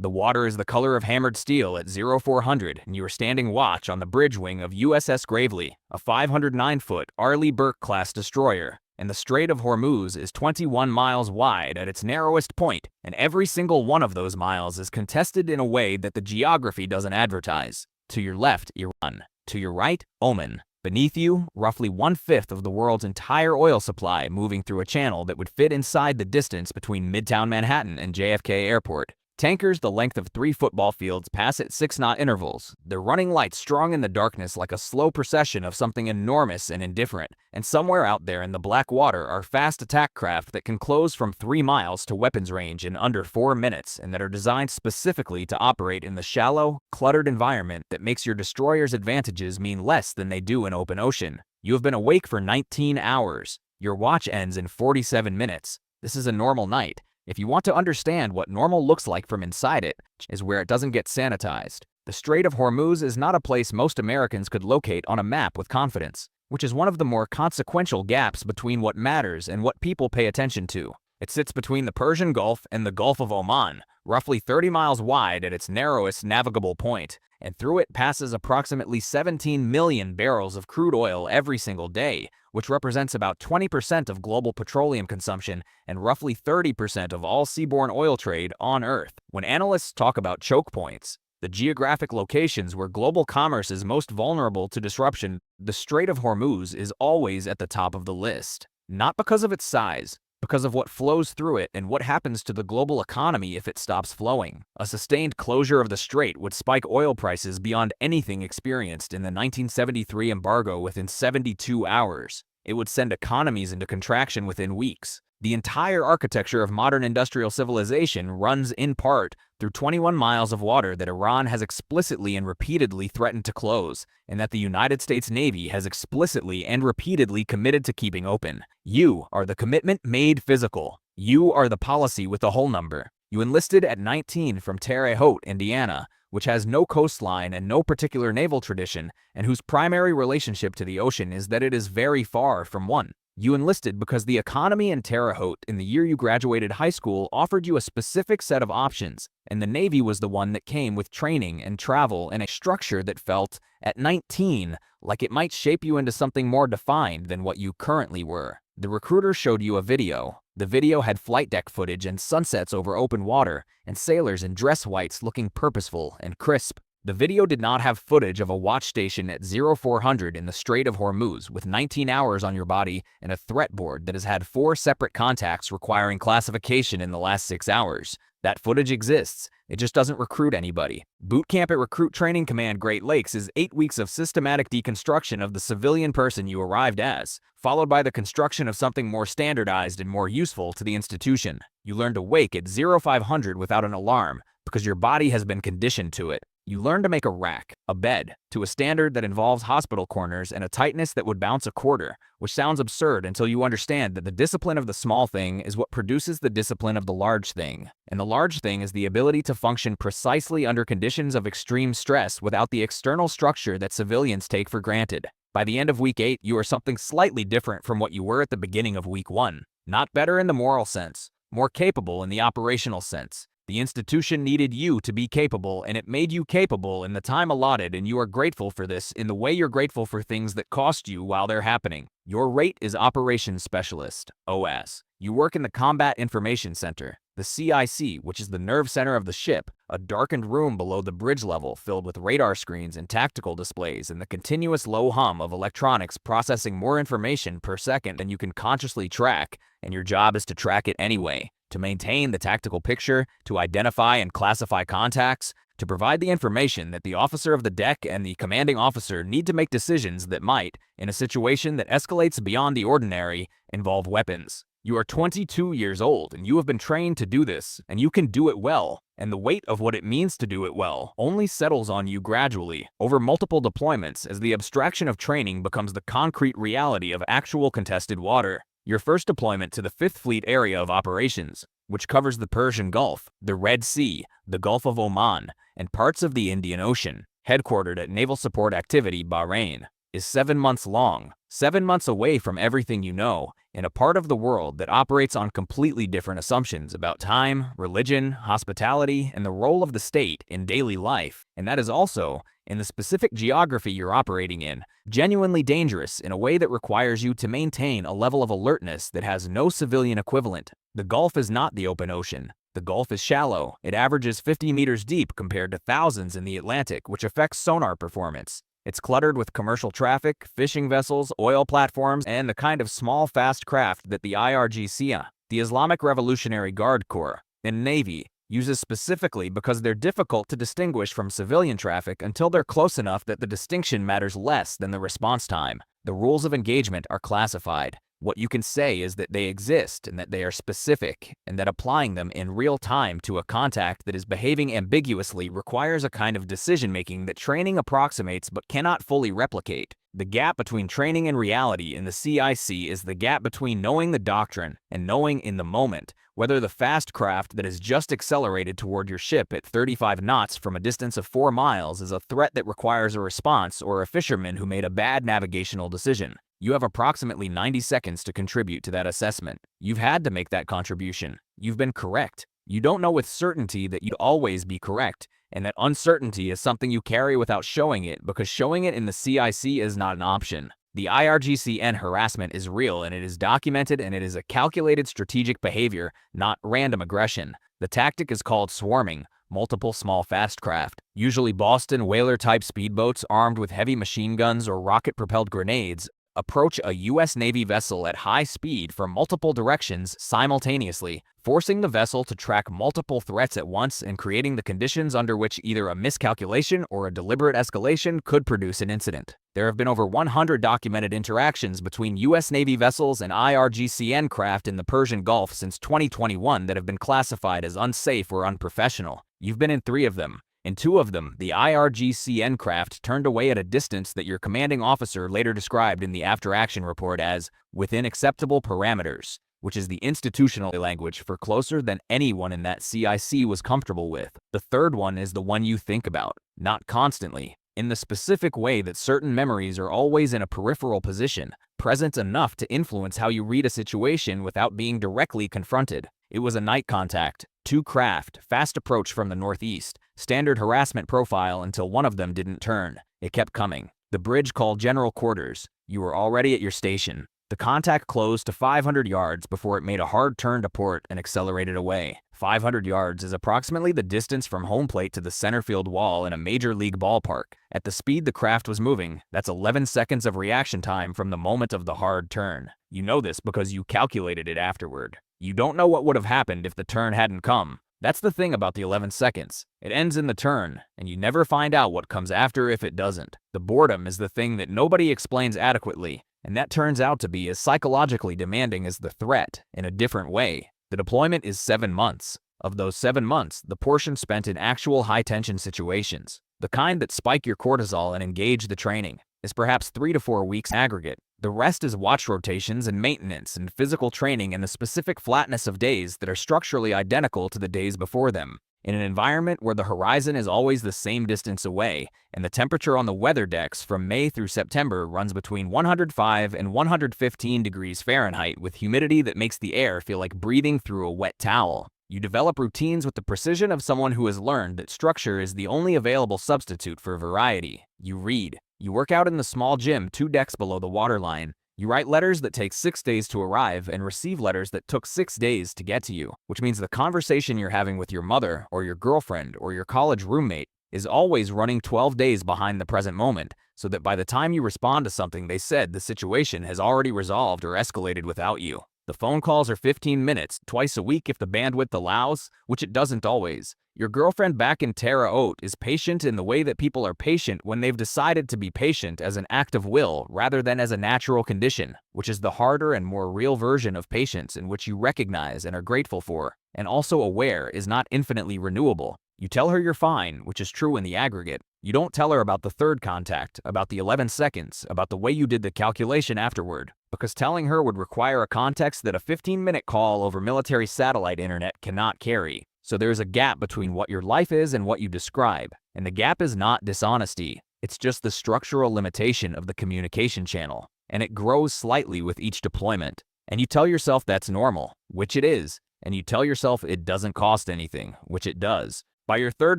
The water is the color of hammered steel at 0400, and you are standing watch on the bridge wing of USS Gravely, a 509-foot Arleigh Burke-class destroyer. And the Strait of Hormuz is 21 miles wide at its narrowest point, and every single one of those miles is contested in a way that the geography doesn't advertise. To your left, Iran. To your right, Oman. Beneath you, roughly 1/5 of the world's entire oil supply moving through a channel that would fit inside the distance between Midtown Manhattan and JFK Airport. Tankers the length of 3 football fields pass at 6-knot intervals, their running lights strong in the darkness like a slow procession of something enormous and indifferent. And somewhere out there in the black water are fast attack craft that can close from 3 miles to weapons range in under 4 minutes and that are designed specifically to operate in the shallow, cluttered environment that makes your destroyer's advantages mean less than they do in open ocean. You have been awake for 19 hours. Your watch ends in 47 minutes. This is a normal night. If you want to understand what normal looks like from inside it, is where it doesn't get sanitized. The Strait of Hormuz is not a place most Americans could locate on a map with confidence, which is one of the more consequential gaps between what matters and what people pay attention to. It sits between the Persian Gulf and the Gulf of Oman, roughly 30 miles wide at its narrowest navigable point, and through it passes approximately 17 million barrels of crude oil every single day, which represents about 20% of global petroleum consumption and roughly 30% of all seaborne oil trade on Earth. When analysts talk about choke points, the geographic locations where global commerce is most vulnerable to disruption, the Strait of Hormuz is always at the top of the list. Not because of its size, because of what flows through it and what happens to the global economy if it stops flowing. A sustained closure of the strait would spike oil prices beyond anything experienced in the 1973 embargo within 72 hours. It would send economies into contraction within weeks. The entire architecture of modern industrial civilization runs in part through 21 miles of water that Iran has explicitly and repeatedly threatened to close, and that the United States Navy has explicitly and repeatedly committed to keeping open. You are the commitment made physical. You are the policy with the whole number. You enlisted at 19 from Terre Haute, Indiana, which has no coastline and no particular naval tradition, and whose primary relationship to the ocean is that it is very far from one. You enlisted because the economy in Terre Haute in the year you graduated high school offered you a specific set of options, and the Navy was the one that came with training and travel and a structure that felt, at 19, like it might shape you into something more defined than what you currently were. The recruiter showed you a video. The video had flight deck footage and sunsets over open water, and sailors in dress whites looking purposeful and crisp. The video did not have footage of a watch station at 0400 in the Strait of Hormuz with 19 hours on your body and a threat board that has had 4 separate contacts requiring classification in the last 6 hours. That footage exists. It just doesn't recruit anybody. Boot camp at Recruit Training Command Great Lakes is 8 weeks of systematic deconstruction of the civilian person you arrived as, followed by the construction of something more standardized and more useful to the institution. You learn to wake at 0500 without an alarm because your body has been conditioned to it. You learn to make a rack, a bed, to a standard that involves hospital corners and a tightness that would bounce a quarter, which sounds absurd until you understand that the discipline of the small thing is what produces the discipline of the large thing. And the large thing is the ability to function precisely under conditions of extreme stress without the external structure that civilians take for granted. By the end of week 8, you are something slightly different from what you were at the beginning of week 1. Not better in the moral sense, more capable in the operational sense. The institution needed you to be capable, and it made you capable in the time allotted, and you are grateful for this in the way you're grateful for things that cost you while they're happening. Your rate is Operations Specialist, OS. You work in the Combat Information Center, the CIC, which is the nerve center of the ship, a darkened room below the bridge level filled with radar screens and tactical displays and the continuous low hum of electronics processing more information per second than you can consciously track, and your job is to track it anyway. To maintain the tactical picture, to identify and classify contacts, to provide the information that the officer of the deck and the commanding officer need to make decisions that might, in a situation that escalates beyond the ordinary, involve weapons. You are 22 years old and you have been trained to do this, and you can do it well. And the weight of what it means to do it well only settles on you gradually, over multiple deployments as the abstraction of training becomes the concrete reality of actual contested water. Your first deployment to the 5th Fleet Area of Operations, which covers the Persian Gulf, the Red Sea, the Gulf of Oman, and parts of the Indian Ocean, headquartered at Naval Support Activity, Bahrain, is 7 months long. 7 months away from everything you know, in a part of the world that operates on completely different assumptions about time, religion, hospitality, and the role of the state in daily life. And that is also, in the specific geography you're operating in, genuinely dangerous in a way that requires you to maintain a level of alertness that has no civilian equivalent. The Gulf is not the open ocean. The Gulf is shallow. It averages 50 meters deep compared to thousands in the Atlantic, which affects sonar performance. It's cluttered with commercial traffic, fishing vessels, oil platforms, and the kind of small, fast craft that the IRGC, the Islamic Revolutionary Guard Corps, and Navy uses specifically because they're difficult to distinguish from civilian traffic until they're close enough that the distinction matters less than the response time. The rules of engagement are classified. What you can say is that they exist and that they are specific, and that applying them in real time to a contact that is behaving ambiguously requires a kind of decision-making that training approximates but cannot fully replicate. The gap between training and reality in the CIC is the gap between knowing the doctrine and knowing in the moment whether the fast craft that has just accelerated toward your ship at 35 knots from a distance of 4 miles is a threat that requires a response, or a fisherman who made a bad navigational decision. You have approximately 90 seconds to contribute to that assessment. You've had to make that contribution. You've been correct. You don't know with certainty that you'd always be correct, and that uncertainty is something you carry without showing it, because showing it in the CIC is not an option. The IRGCN harassment is real, and it is documented, and it is a calculated strategic behavior, not random aggression. The tactic is called swarming. Multiple small fast craft, usually Boston whaler-type speedboats armed with heavy machine guns or rocket-propelled grenades, approach a U.S. Navy vessel at high speed from multiple directions simultaneously, forcing the vessel to track multiple threats at once and creating the conditions under which either a miscalculation or a deliberate escalation could produce an incident. There have been over 100 documented interactions between U.S. Navy vessels and IRGCN craft in the Persian Gulf since 2021 that have been classified as unsafe or unprofessional. You've been in 3 of them. In 2 of them, the IRGCN craft turned away at a distance that your commanding officer later described in the after-action report as within acceptable parameters, which is the institutional language for closer than anyone in that CIC was comfortable with. The third one is the one you think about, not constantly, in the specific way that certain memories are always in a peripheral position, present enough to influence how you read a situation without being directly confronted. It was a night contact, 2 craft, fast approach from the northeast, standard harassment profile until one of them didn't turn. It kept coming. The bridge called General Quarters. You were already at your station. The contact closed to 500 yards before it made a hard turn to port and accelerated away. 500 yards is approximately the distance from home plate to the center field wall in a major league ballpark. At the speed the craft was moving, that's 11 seconds of reaction time from the moment of the hard turn. You know this because you calculated it afterward. You don't know what would have happened if the turn hadn't come. That's the thing about the 11 seconds. It ends in the turn, and you never find out what comes after if it doesn't. The boredom is the thing that nobody explains adequately, and that turns out to be as psychologically demanding as the threat, in a different way. The deployment is 7 months. Of those 7 months, the portion spent in actual high-tension situations, the kind that spike your cortisol and engage the training, is perhaps 3 to 4 weeks aggregate. The rest is watch rotations and maintenance and physical training in the specific flatness of days that are structurally identical to the days before them. In an environment where the horizon is always the same distance away, and the temperature on the weather decks from May through September runs between 105 and 115 degrees Fahrenheit with humidity that makes the air feel like breathing through a wet towel. You develop routines with the precision of someone who has learned that structure is the only available substitute for variety. You read. You work out in the small gym 2 decks below the waterline. You write letters that take 6 days to arrive and receive letters that took 6 days to get to you, which means the conversation you're having with your mother or your girlfriend or your college roommate is always running 12 days behind the present moment, so that by the time you respond to something they said, the situation has already resolved or escalated without you. The phone calls are 15 minutes, twice a week if the bandwidth allows, which it doesn't always. Your girlfriend back in Terre Haute is patient in the way that people are patient when they've decided to be patient as an act of will rather than as a natural condition, which is the harder and more real version of patience in which you recognize and are grateful for, and also aware is not infinitely renewable. You tell her you're fine, which is true in the aggregate. You don't tell her about the third contact, about the 11 seconds, about the way you did the calculation afterward, because telling her would require a context that a 15-minute call over military satellite internet cannot carry. So there's a gap between what your life is and what you describe, and the gap is not dishonesty. It's just the structural limitation of the communication channel, and it grows slightly with each deployment. And you tell yourself that's normal, which it is, and you tell yourself it doesn't cost anything, which it does. By your third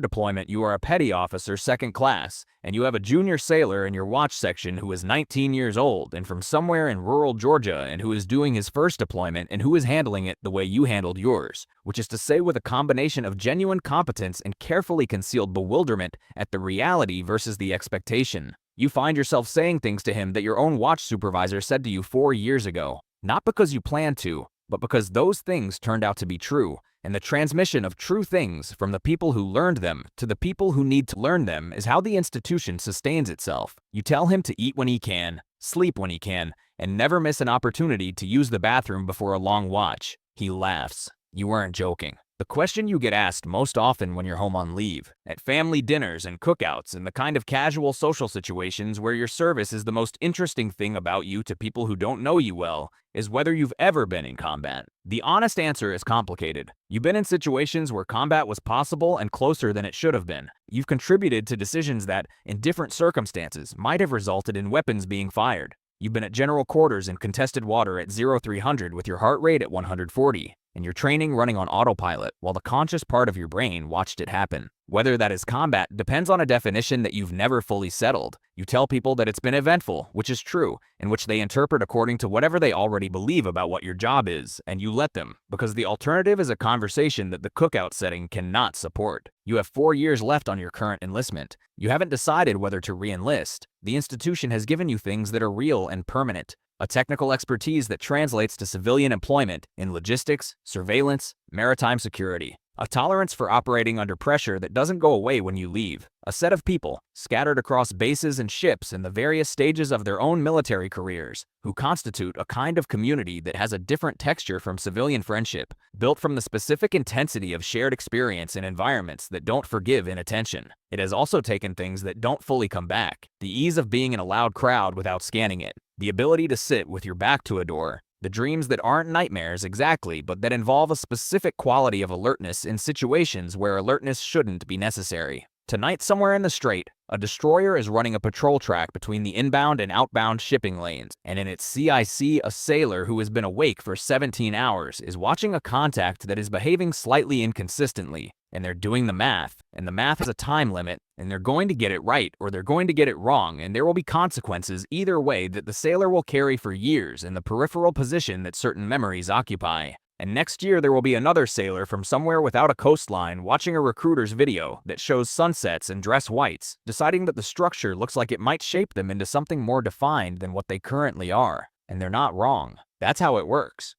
deployment, you are a petty officer second class, and you have a junior sailor in your watch section who is 19 years old and from somewhere in rural Georgia and who is doing his first deployment and who is handling it the way you handled yours, which is to say with a combination of genuine competence and carefully concealed bewilderment at the reality versus the expectation. You find yourself saying things to him that your own watch supervisor said to you 4 years ago, not because you planned to, but because those things turned out to be true. And the transmission of true things from the people who learned them to the people who need to learn them is how the institution sustains itself. You tell him to eat when he can, sleep when he can, and never miss an opportunity to use the bathroom before a long watch. He laughs. You weren't joking. The question you get asked most often when you're home on leave, at family dinners and cookouts and the kind of casual social situations where your service is the most interesting thing about you to people who don't know you well, is whether you've ever been in combat. The honest answer is complicated. You've been in situations where combat was possible and closer than it should have been. You've contributed to decisions that, in different circumstances, might have resulted in weapons being fired. You've been at general quarters in contested water at 0300 with your heart rate at 140. And your training running on autopilot while the conscious part of your brain watched it happen. Whether that is combat depends on a definition that you've never fully settled. You tell people that it's been eventful, which is true, in which they interpret according to whatever they already believe about what your job is, and you let them, because the alternative is a conversation that the cookout setting cannot support. You have 4 years left on your current enlistment. You haven't decided whether to re-enlist. The institution has given you things that are real and permanent. A technical expertise that translates to civilian employment in logistics, surveillance, maritime security. A tolerance for operating under pressure that doesn't go away when you leave. A set of people, scattered across bases and ships in the various stages of their own military careers, who constitute a kind of community that has a different texture from civilian friendship, built from the specific intensity of shared experience in environments that don't forgive inattention. It has also taken things that don't fully come back. The ease of being in a loud crowd without scanning it. The ability to sit with your back to a door. The dreams that aren't nightmares exactly, but that involve a specific quality of alertness in situations where alertness shouldn't be necessary. Tonight, somewhere in the strait, a destroyer is running a patrol track between the inbound and outbound shipping lanes, and in its CIC, a sailor who has been awake for 17 hours is watching a contact that is behaving slightly inconsistently, and they're doing the math, and the math has a time limit, and they're going to get it right or they're going to get it wrong, and there will be consequences either way that the sailor will carry for years in the peripheral position that certain memories occupy. And next year there will be another sailor from somewhere without a coastline watching a recruiter's video that shows sunsets and dress whites, deciding that the structure looks like it might shape them into something more defined than what they currently are. And they're not wrong. That's how it works.